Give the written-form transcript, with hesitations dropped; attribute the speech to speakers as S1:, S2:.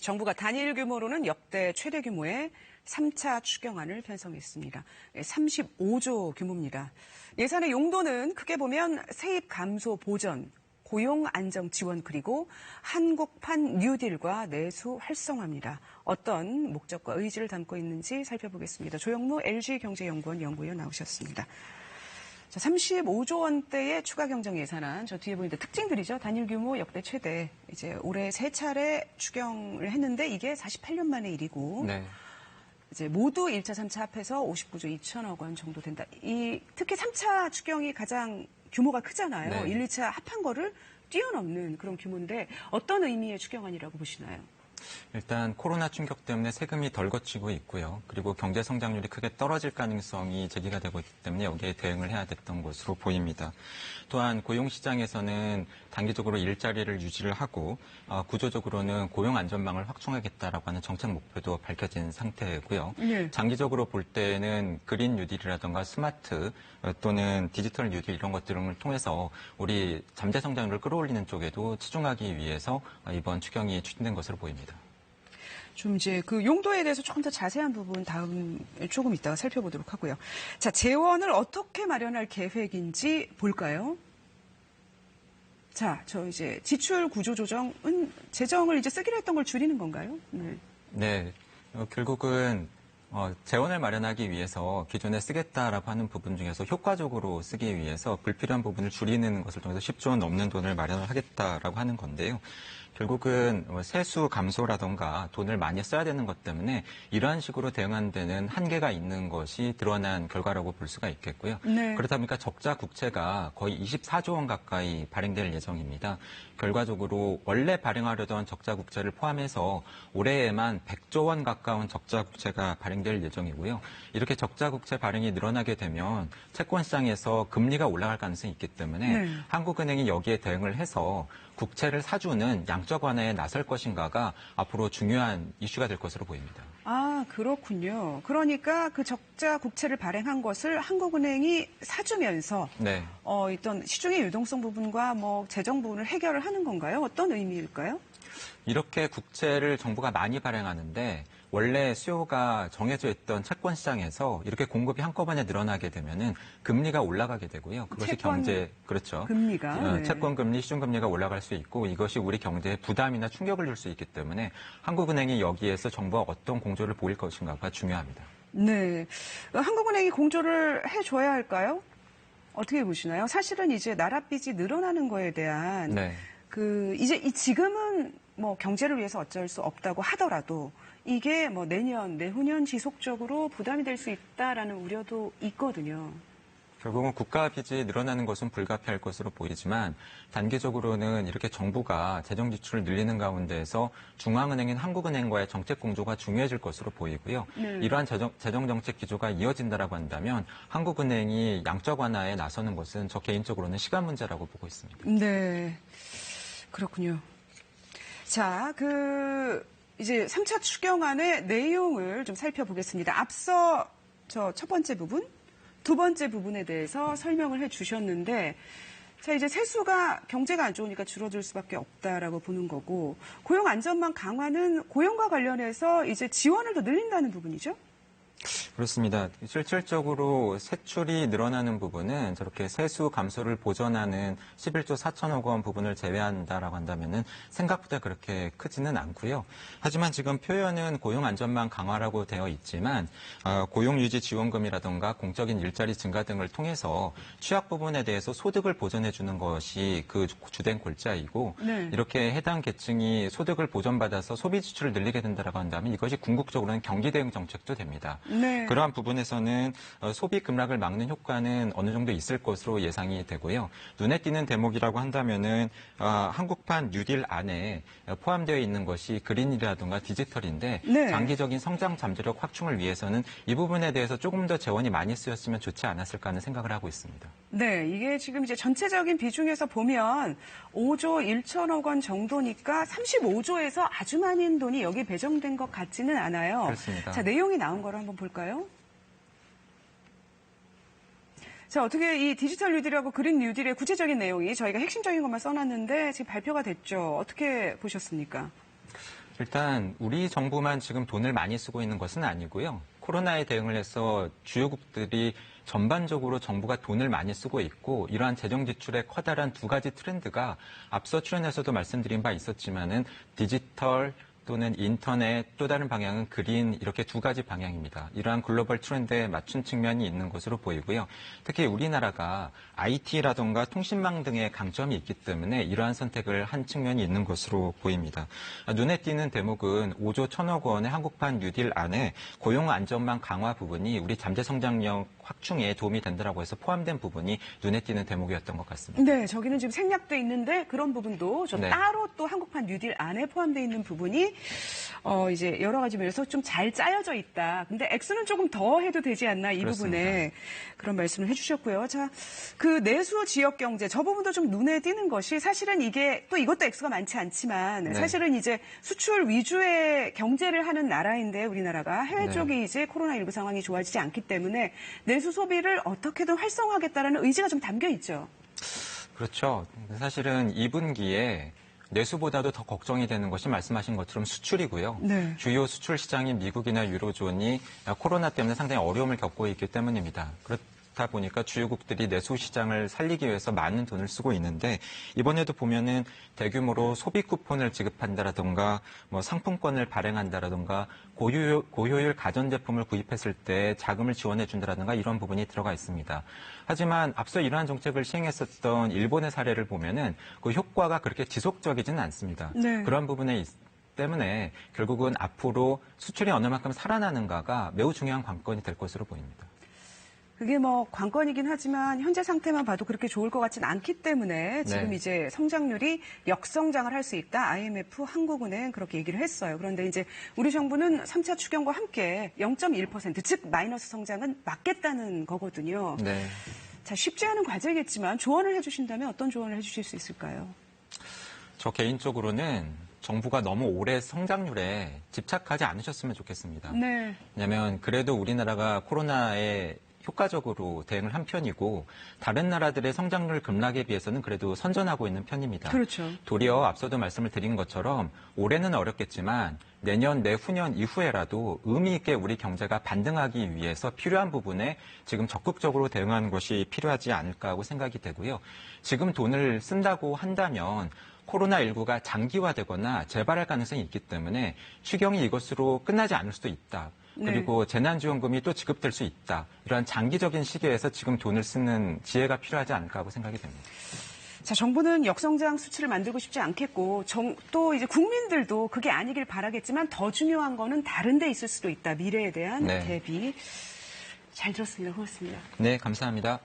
S1: 정부가 단일 규모로는 역대 최대 규모의 3차 추경안을 편성했습니다. 35조 규모입니다. 예산의 용도는 크게 보면 세입 감소 보전, 고용 안정 지원 그리고 한국판 뉴딜과 내수 활성화입니다. 어떤 목적과 의지를 담고 있는지 살펴보겠습니다. 조영무 LG경제연구원 연구위원 나오셨습니다. 자, 35조 원대의 추가 경정 예산안, 저 뒤에 보이는 특징들이죠. 단일 규모 역대 최대. 이제 올해 3차례 추경을 했는데 이게 48년 만의 일이고,
S2: 네.
S1: 이제 모두 1차, 3차 합해서 59조 2천억 원 정도 된다. 특히 3차 추경이 가장 규모가 크잖아요.
S2: 네.
S1: 1, 2차 합한 거를 뛰어넘는 그런 규모인데 어떤 의미의 추경안이라고 보시나요?
S2: 일단 코로나 충격 때문에 세금이 덜 거치고 있고요. 그리고 경제 성장률이 크게 떨어질 가능성이 제기가 되고 있기 때문에 여기에 대응을 해야 됐던 것으로 보입니다. 또한 고용시장에서는 단기적으로 일자리를 유지를 하고 구조적으로는 고용 안전망을 확충하겠다라고 하는 정책 목표도 밝혀진 상태고요.
S1: 네.
S2: 장기적으로 볼 때는 그린 뉴딜이라든가 스마트 또는 디지털 뉴딜 이런 것들을 통해서 우리 잠재 성장률을 끌어올리는 쪽에도 치중하기 위해서 이번 추경이 추진된 것으로 보입니다.
S1: 좀 이제 그 용도에 대해서 조금 더 자세한 부분 다음에 조금 이따가 살펴보도록 하고요. 자, 재원을 어떻게 마련할 계획인지 볼까요? 자, 저 이제 지출 구조 조정은 재정을 이제 쓰기로 했던 걸 줄이는 건가요? 네.
S2: 네. 결국은 재원을 마련하기 위해서 기존에 쓰겠다라고 하는 부분 중에서 효과적으로 쓰기 위해서 불필요한 부분을 줄이는 것을 통해서 10조 원 넘는 돈을 마련을 하겠다라고 하는 건데요. 결국은 세수 감소라던가 돈을 많이 써야 되는 것 때문에 이러한 식으로 대응하는 데는 한계가 있는 것이 드러난 결과라고 볼 수가 있겠고요.
S1: 네.
S2: 그렇다 보니까 적자 국채가 거의 24조 원 가까이 발행될 예정입니다. 결과적으로 원래 발행하려던 적자 국채를 포함해서 올해에만 100조 원 가까운 적자 국채가 발행될 예정이고요. 이렇게 적자 국채 발행이 늘어나게 되면 채권 시장에서 금리가 올라갈 가능성이 있기 때문에
S1: 네.
S2: 한국은행이 여기에 대응을 해서 국채를 사주는 양적 완화에 나설 것인가가 앞으로 중요한 이슈가 될 것으로 보입니다.
S1: 아, 그렇군요. 그러니까 그 적자 국채를 발행한 것을 한국은행이 사주면서
S2: 네.
S1: 어떤 시중의 유동성 부분과 뭐 재정 부분을 해결을 하는 건가요? 어떤 의미일까요?
S2: 이렇게 국채를 정부가 많이 발행하는데 원래 수요가 정해져 있던 채권 시장에서 이렇게 공급이 한꺼번에 늘어나게 되면은 금리가 올라가게 되고요. 그것이 그렇죠.
S1: 금리가 네.
S2: 채권 금리, 시중 금리가 올라갈 수 있고 이것이 우리 경제에 부담이나 충격을 줄 수 있기 때문에 한국은행이 여기에서 정부가 어떤 공조를 보일 것인가가 중요합니다.
S1: 네, 한국은행이 공조를 해줘야 할까요? 어떻게 보시나요? 사실은 이제 나라 빚이 늘어나는 거에 대한
S2: 네.
S1: 지금은 뭐 경제를 위해서 어쩔 수 없다고 하더라도 이게 뭐 내년, 내후년 지속적으로 부담이 될 수 있다라는 우려도 있거든요.
S2: 결국은 국가 빚이 늘어나는 것은 불가피할 것으로 보이지만 단기적으로는 이렇게 정부가 재정 지출을 늘리는 가운데에서 중앙은행인 한국은행과의 정책 공조가 중요해질 것으로 보이고요.
S1: 네.
S2: 이러한 재정 정책 기조가 이어진다라고 한다면 한국은행이 양적 완화에 나서는 것은 저 개인적으로는 시간 문제라고 보고 있습니다.
S1: 네, 그렇군요. 자, 이제 3차 추경안의 내용을 좀 살펴보겠습니다. 앞서 첫 번째 부분, 두 번째 부분에 대해서 설명을 해 주셨는데, 자, 이제 세수가 경제가 안 좋으니까 줄어들 수밖에 없다라고 보는 거고, 고용 안전망 강화는 고용과 관련해서 이제 지원을 더 늘린다는 부분이죠?
S2: 그렇습니다. 실질적으로 세출이 늘어나는 부분은 저렇게 세수 감소를 보전하는 11조 4천억 원 부분을 제외한다라고 한다면은 생각보다 그렇게 크지는 않고요. 하지만 지금 표현은 고용 안전망 강화라고 되어 있지만 고용 유지 지원금이라든가 공적인 일자리 증가 등을 통해서 취약 부분에 대해서 소득을 보전해 주는 것이 그 주된 골자이고
S1: 네.
S2: 이렇게 해당 계층이 소득을 보전받아서 소비 지출을 늘리게 된다라고 한다면 이것이 궁극적으로는 경기 대응 정책도 됩니다.
S1: 네.
S2: 그러한 부분에서는 소비 급락을 막는 효과는 어느 정도 있을 것으로 예상이 되고요. 눈에 띄는 대목이라고 한다면은 한국판 뉴딜 안에 포함되어 있는 것이 그린이라든가 디지털인데
S1: 네.
S2: 장기적인 성장 잠재력 확충을 위해서는 이 부분에 대해서 조금 더 재원이 많이 쓰였으면 좋지 않았을까 하는 생각을 하고 있습니다.
S1: 네, 이게 지금 이제 전체적인 비중에서 보면 5조 1천억 원 정도니까 35조에서 아주 많은 돈이 여기 배정된 것 같지는 않아요.
S2: 그렇습니다.
S1: 자, 내용이 나온 거를 한번 볼까요? 자, 어떻게 이 디지털 뉴딜하고 그린 뉴딜의 구체적인 내용이 저희가 핵심적인 것만 써놨는데 지금 발표가 됐죠. 어떻게 보셨습니까?
S2: 일단 우리 정부만 지금 돈을 많이 쓰고 있는 것은 아니고요. 코로나에 대응을 해서 주요국들이 전반적으로 정부가 돈을 많이 쓰고 있고 이러한 재정 지출의 커다란 두 가지 트렌드가 앞서 출연에서도 말씀드린 바 있었지만은 디지털 또는 인터넷 또 다른 방향은 그린 이렇게 두 가지 방향입니다. 이러한 글로벌 트렌드에 맞춘 측면이 있는 것으로 보이고요. 특히 우리나라가 IT라던가 통신망 등의 강점이 있기 때문에 이러한 선택을 한 측면이 있는 것으로 보입니다. 눈에 띄는 대목은 5조 1천억 원의 한국판 뉴딜 안에 고용 안전망 강화 부분이 우리 잠재 성장력 확충에 도움이 된다라고 해서 포함된 부분이 눈에 띄는 대목이었던 것 같습니다.
S1: 네, 저기는 지금 생략돼 있는데 그런 부분도 좀
S2: 네.
S1: 따로 또 한국판 뉴딜 안에 포함되어 있는 부분이 이제 여러 가지 면에서 좀 잘 짜여져 있다. 근데 X는 조금 더 해도 되지 않나 이
S2: 그렇습니다.
S1: 부분에 그런 말씀을 해주셨고요. 자, 그 내수 지역 경제 저 부분도 좀 눈에 띄는 것이 사실은 이게 또 이것도 X가 많지 않지만
S2: 네.
S1: 사실은 이제 수출 위주의 경제를 하는 나라인데 우리나라가 해외
S2: 네.
S1: 쪽이 이제 코로나19 상황이 좋아지지 않기 때문에 내수 소비를 어떻게든 활성화하겠다라는 의지가 좀 담겨 있죠.
S2: 그렇죠. 사실은 2분기에 내수보다도 더 걱정이 되는 것이 말씀하신 것처럼 수출이고요.
S1: 네.
S2: 주요 수출 시장인 미국이나 유로존이 코로나 때문에 상당히 어려움을 겪고 있기 때문입니다. 그렇다 보니까 주요국들이 내수 시장을 살리기 위해서 많은 돈을 쓰고 있는데 이번에도 보면은 대규모로 소비 쿠폰을 지급한다라던가 뭐 상품권을 발행한다라던가 고효율 가전제품을 구입했을 때 자금을 지원해 준다라든가 이런 부분이 들어가 있습니다. 하지만 앞서 이러한 정책을 시행했었던 일본의 사례를 보면은 그 효과가 그렇게 지속적이지는 않습니다.
S1: 네.
S2: 그런 부분에 때문에 결국은 앞으로 수출이 어느 만큼 살아나는가가 매우 중요한 관건이 될 것으로 보입니다.
S1: 그게 뭐 관건이긴 하지만 현재 상태만 봐도 그렇게 좋을 것 같지는 않기 때문에 지금
S2: 네.
S1: 이제 성장률이 역성장을 할 수 있다. IMF, 한국은행 그렇게 얘기를 했어요. 그런데 이제 우리 정부는 3차 추경과 함께 0.1%, 즉 마이너스 성장은 막겠다는 거거든요.
S2: 네.
S1: 자, 쉽지 않은 과제겠지만 조언을 해주신다면 어떤 조언을 해주실 수 있을까요?
S2: 저 개인적으로는 정부가 너무 오래 성장률에 집착하지 않으셨으면 좋겠습니다.
S1: 네.
S2: 왜냐하면 그래도 우리나라가 코로나에 효과적으로 대응을 한 편이고 다른 나라들의 성장률 급락에 비해서는 그래도 선전하고 있는 편입니다.
S1: 그렇죠.
S2: 도리어 앞서도 말씀을 드린 것처럼 올해는 어렵겠지만 내년, 내후년 이후에라도 의미 있게 우리 경제가 반등하기 위해서 필요한 부분에 지금 적극적으로 대응하는 것이 필요하지 않을까 하고 생각이 되고요. 지금 돈을 쓴다고 한다면 코로나19가 장기화되거나 재발할 가능성이 있기 때문에 추경이 이것으로 끝나지 않을 수도 있다. 그리고 재난지원금이 또 지급될 수 있다. 이러한 장기적인 시기에서 지금 돈을 쓰는 지혜가 필요하지 않을까 하고 생각이 됩니다.
S1: 자, 정부는 역성장 수치를 만들고 싶지 않겠고, 또 이제 국민들도 그게 아니길 바라겠지만 더 중요한 거는 다른 데 있을 수도 있다. 미래에 대한
S2: 네.
S1: 대비. 잘 들었습니다. 고맙습니다.
S2: 네, 감사합니다.